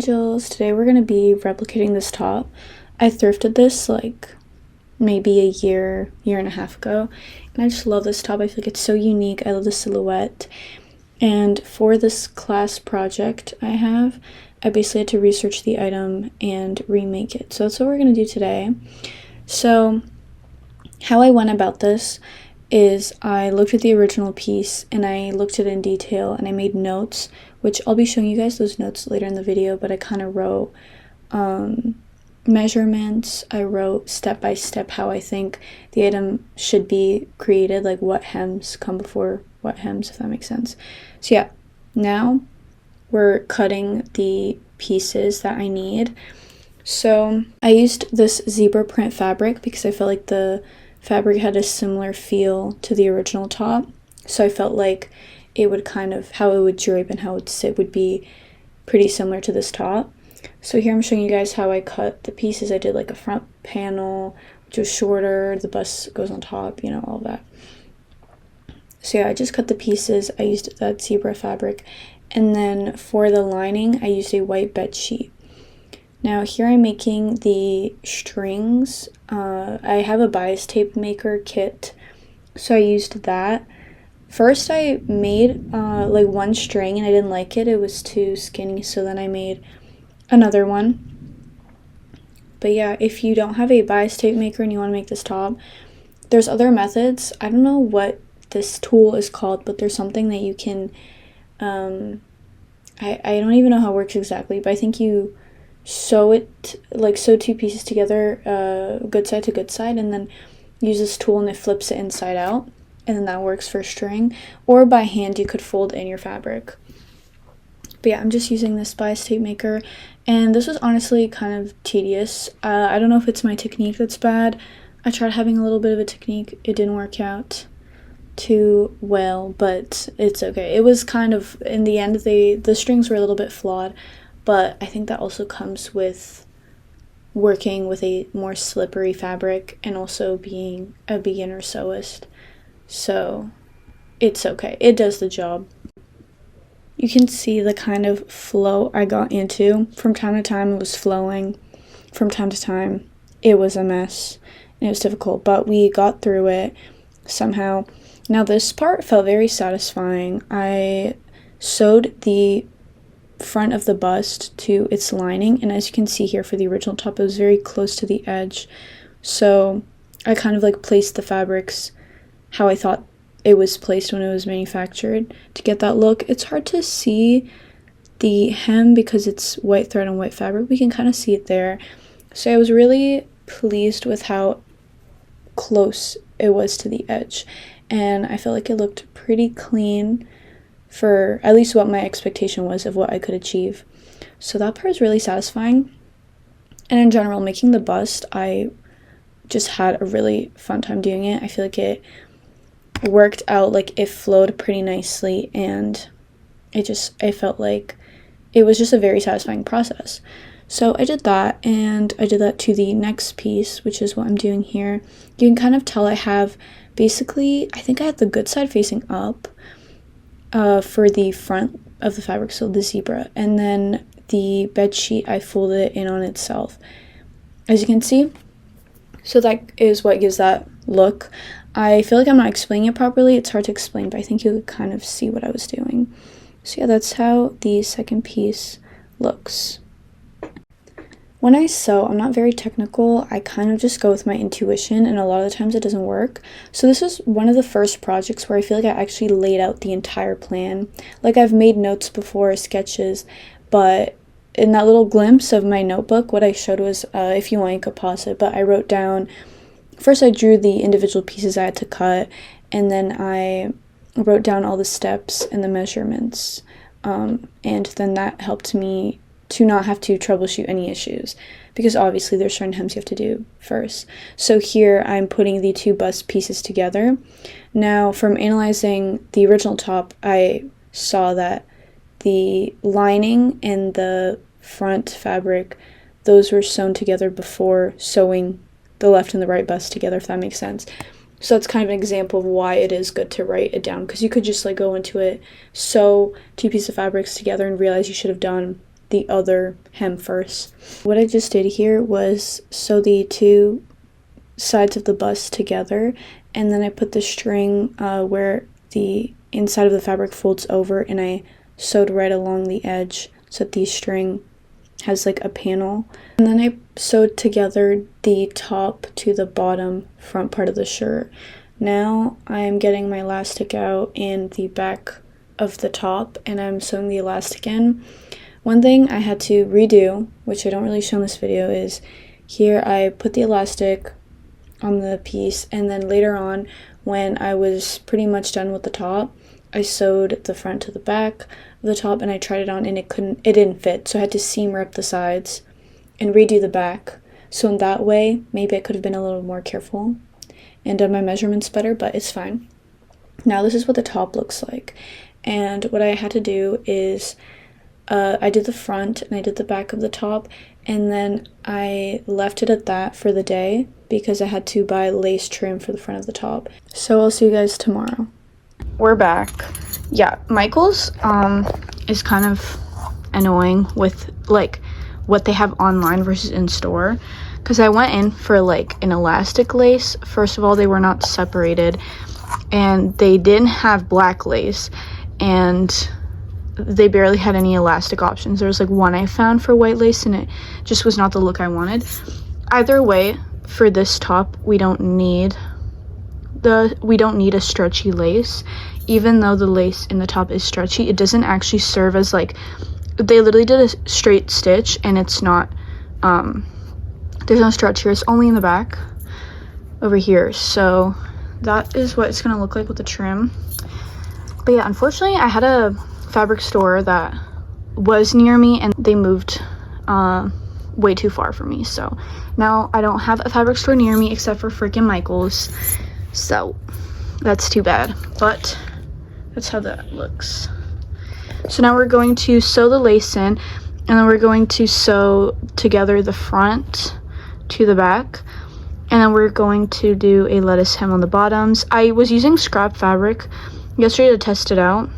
angels. Today we're going to be replicating this top. I thrifted this like maybe a year and a half ago, and I just love this top. I feel like it's so unique. I love the silhouette. And for this class project I basically had to research the item and remake it. So that's what we're going to do today. So how I went about this is I looked at the original piece and I looked at it in detail and I made notes, which I'll be showing you guys those notes later in the video, but I kind of wrote measurements. I wrote step by step how I think the item should be created, like what hems come before what hems, if that makes sense. So yeah, now we're cutting the pieces that I need. So I used this zebra print fabric because I felt like the fabric had a similar feel to the original top. So I felt like it would kind of, how it would drape and how it would sit would be pretty similar to this top. So here I'm showing you guys how I cut the pieces. I did like a front panel, which was shorter, the bust goes on top, you know, all that. So yeah, I just cut the pieces. I used that zebra fabric. And then for the lining, I used a white bed sheet. Now here I'm making the strings. I have a bias tape maker kit, so I used that. First I made like one string and I didn't like it. It was too skinny, so then I made another one. But yeah, if you don't have a bias tape maker and you want to make this top, there's other methods. I don't know what this tool is called, but there's something that you can, I don't even know how it works exactly, but I think you sew two pieces together, good side to good side, and then use this tool and it flips it inside out, and then that works for string. Or by hand you could fold in your fabric. But yeah, I'm just using this bias tape maker, and this was honestly kind of tedious. I don't know if it's my technique that's bad. I tried having a little bit of a technique. It didn't work out too well, but it's okay. It was kind of, in the end, the strings were a little bit flawed, but I think that also comes with working with a more slippery fabric and also being a beginner sewist. So it's okay. It does the job. You can see the kind of flow I got into. From time to time it was flowing. From time to time it was a mess. And it was difficult, but we got through it somehow. Now this part felt very satisfying. I sewed the front of the bust to its lining, and as you can see here for the original top, it was very close to the edge. So I kind of like placed the fabrics how I thought it was placed when it was manufactured to get that look. It's hard to see the hem because it's white thread and white fabric. We can kind of see it there. So I was really pleased with how close it was to the edge, and I felt like it looked pretty clean for at least what my expectation was of what I could achieve. So that part is really satisfying. And in general, making the bust, I just had a really fun time doing it. I feel like it worked out, like it flowed pretty nicely, and I felt like it was just a very satisfying process. So I did that, and I did that to the next piece, which is what I'm doing here. You can kind of tell I have basically, I think I have the good side facing up for the front of the fabric, so the zebra, and then the bed sheet I folded it in on itself, as you can see. So that is what gives that look. I feel like I'm not explaining it properly. It's hard to explain, but I think you could kind of see what I was doing. So yeah, that's how the second piece looks. When I sew, I'm not very technical. I kind of just go with my intuition, and a lot of the times it doesn't work. So this was one of the first projects where I feel like I actually laid out the entire plan. Like, I've made notes before, sketches, but in that little glimpse of my notebook, what I showed was, if you want, you could pause it, but I wrote down, first I drew the individual pieces I had to cut, and then I wrote down all the steps and the measurements, and then that helped me to not have to troubleshoot any issues, because obviously there's certain hems you have to do first. So here I'm putting the two bust pieces together. Now, from analyzing the original top, I saw that the lining and the front fabric, those were sewn together before sewing the left and the right bust together, if that makes sense. So it's kind of an example of why it is good to write it down, because you could just like go into it, sew two pieces of fabrics together and realize you should have done the other hem first. What I just did here was sew the two sides of the bust together, and then I put the string where the inside of the fabric folds over, and I sewed right along the edge so that the string has like a panel. And then I sewed together the top to the bottom front part of the shirt. Now I'm getting my elastic out and the back of the top, and I'm sewing the elastic in. One thing I had to redo, which I don't really show in this video, is here I put the elastic on the piece, and then later on when I was pretty much done with the top, I sewed the front to the back of the top, and I tried it on and it didn't fit, so I had to seam rip the sides and redo the back. So in that way, maybe I could have been a little more careful and done my measurements better, but it's fine. Now this is what the top looks like, and what I had to do is I did the front and I did the back of the top, and then I left it at that for the day because I had to buy lace trim for the front of the top. So I'll see you guys tomorrow. We're back. Yeah, Michael's is kind of annoying with like what they have online versus in store, because I went in for like an elastic lace. First of all, they were not separated, and they didn't have black lace, and they barely had any elastic options. There was like one I found for white lace, and it just was not the look I wanted. Either way, for this top, we don't need a stretchy lace. Even though the lace in the top is stretchy, it doesn't actually serve as like, they literally did a straight stitch, and it's not there's no stretch here. It's only in the back over here. So that is what it's gonna look like with the trim. But yeah, unfortunately I had a fabric store that was near me, and they moved way too far for me, so now I don't have a fabric store near me except for freaking Michael's. So that's too bad, but that's how that looks. So now we're going to sew the lace in, and then we're going to sew together the front to the back, and then we're going to do a lettuce hem on the bottoms. I was using scrap fabric yesterday to test it out,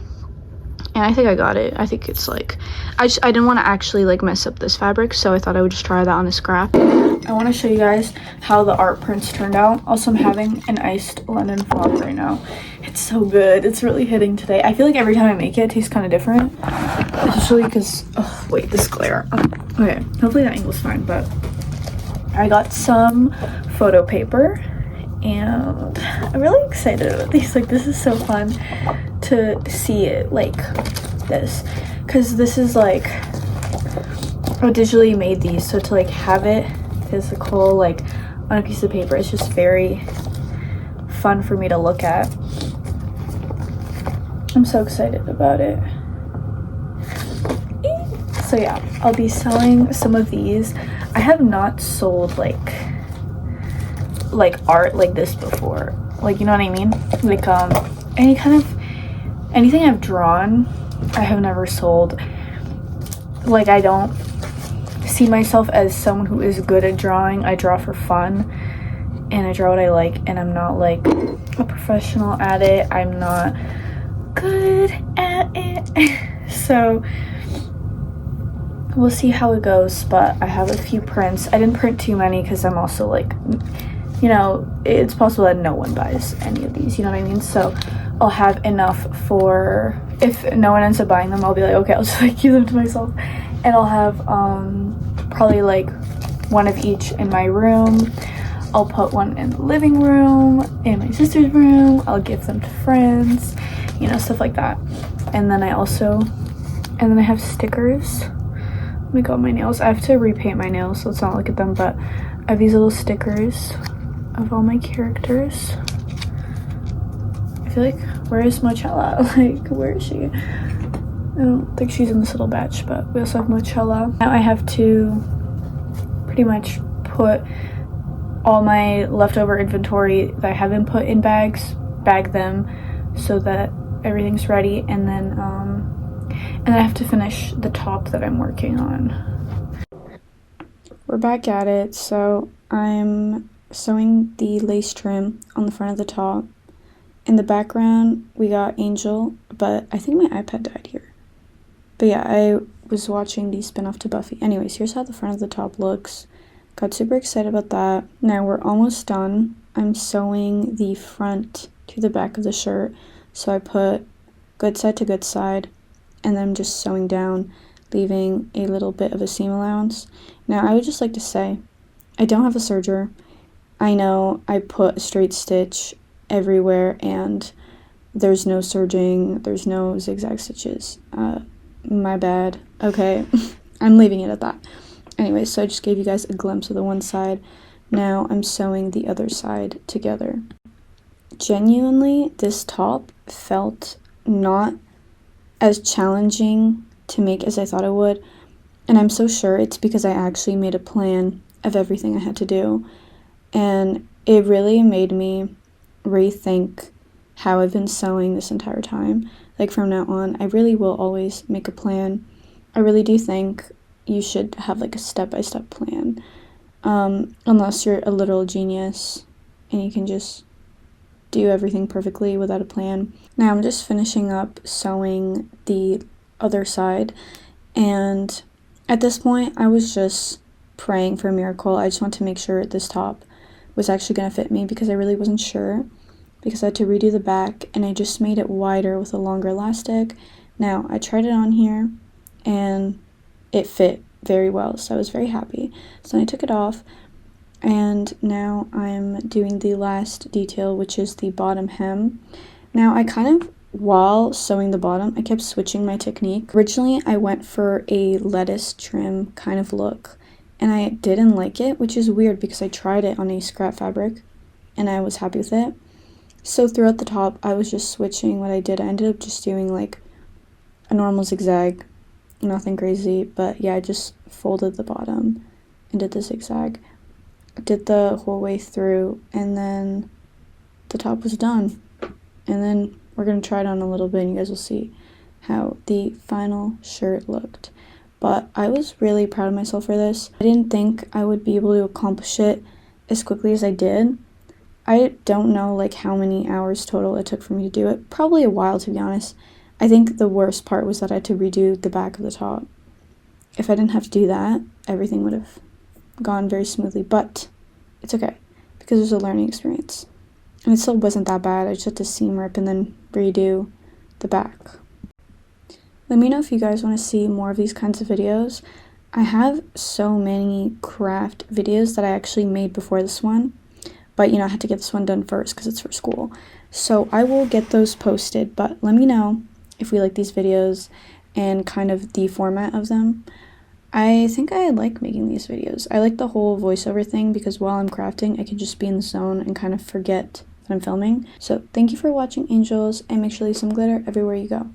and I think I got it. I think it's like, I didn't want to actually like mess up this fabric, so I thought I would just try that on a scrap. I want to show you guys how the art prints turned out. Also, I'm having an iced lemon flop right now. It's so good. It's really hitting today. I feel like every time I make it, it tastes kind of different. Especially because, oh wait, this glare. Okay, hopefully that angle's fine, but I got some photo paper, and I'm really excited about these. Like, this is so fun to see it like this, because this is like, I digitally made these, so to like have it physical like on a piece of paper, it's just very fun for me to look at. I'm so excited about it. So yeah, I'll be selling some of these. I have not sold like art like this before, like, you know what I mean, like anything I've drawn I have never sold. Like, I don't see myself as someone who is good at drawing. I draw for fun, and I draw what I like, and I'm not like a professional at it. I'm not good at it. So we'll see how it goes, but I have a few prints. I didn't print too many because I'm also like, you know, it's possible that no one buys any of these, you know what I mean? So I'll have enough for, if no one ends up buying them, I'll be like, okay, I'll just like keep them to myself. And I'll have probably like one of each in my room. I'll put one in the living room, in my sister's room. I'll give them to friends, you know, stuff like that. And then I have stickers. Oh my god, my nails. I have to repaint my nails, so let's not look at them, but I have these little stickers of all my characters. I feel like, where is Mochella? Like, where is she? I don't think she's in this little batch, but we also have Mochella. Now I have to pretty much put all my leftover inventory that I haven't put in bags, bag them so that everything's ready, and then I have to finish the top that I'm working on. We're back at it. So I'm sewing the lace trim on the front of the top. In the background we got Angel, but I think my iPad died here. But yeah, I was watching the spin-off to Buffy. Anyways, here's how the front of the top looks. Got super excited about that. Now we're almost done. I'm sewing the front to the back of the shirt. So I put good side to good side, and then I'm just sewing down, leaving a little bit of a seam allowance. Now I would just like to say, I don't have a serger. I know I put a straight stitch everywhere and there's no serging, there's no zigzag stitches. My bad. Okay, I'm leaving it at that. Anyway, so I just gave you guys a glimpse of the one side. Now I'm sewing the other side together. Genuinely, this top felt not as challenging to make as I thought it would, and I'm so sure it's because I actually made a plan of everything I had to do, and it really made me rethink how I've been sewing this entire time. Like, from now on, I really will always make a plan. I really do think you should have like a step-by-step plan, unless you're a literal genius and you can just do everything perfectly without a plan. Now I'm just finishing up sewing the other side, and at this point I was just praying for a miracle. I just want to make sure this top was actually going to fit me, because I really wasn't sure, because I had to redo the back and I just made it wider with a longer elastic. Now I tried it on here and it fit very well, so I was very happy. So then I took it off, and now I'm doing the last detail, which is the bottom hem. Now I kind of, while sewing the bottom, I kept switching my technique. Originally I went for a lettuce trim kind of look, and I didn't like it, which is weird because I tried it on a scrap fabric and I was happy with it. So throughout the top I was just switching what I did. I ended up just doing like a normal zigzag, nothing crazy, but yeah, I just folded the bottom and did the zigzag. Did the whole way through, and then the top was done. And then we're going to try it on a little bit and you guys will see how the final shirt looked. But I was really proud of myself for this. I didn't think I would be able to accomplish it as quickly as I did. I don't know like how many hours total it took for me to do it. Probably a while, to be honest. I think the worst part was that I had to redo the back of the top. If I didn't have to do that, everything would have gone very smoothly, but it's okay because it was a learning experience. And it still wasn't that bad. I just had to seam rip and then redo the back. Let me know if you guys want to see more of these kinds of videos. I have so many craft videos that I actually made before this one, but I had to get this one done first because it's for school. So I will get those posted, but let me know if we like these videos and kind of the format of them. I think I like making these videos. I like the whole voiceover thing because while I'm crafting, I can just be in the zone and kind of forget that I'm filming. So thank you for watching, angels, and make sure to leave some glitter everywhere you go.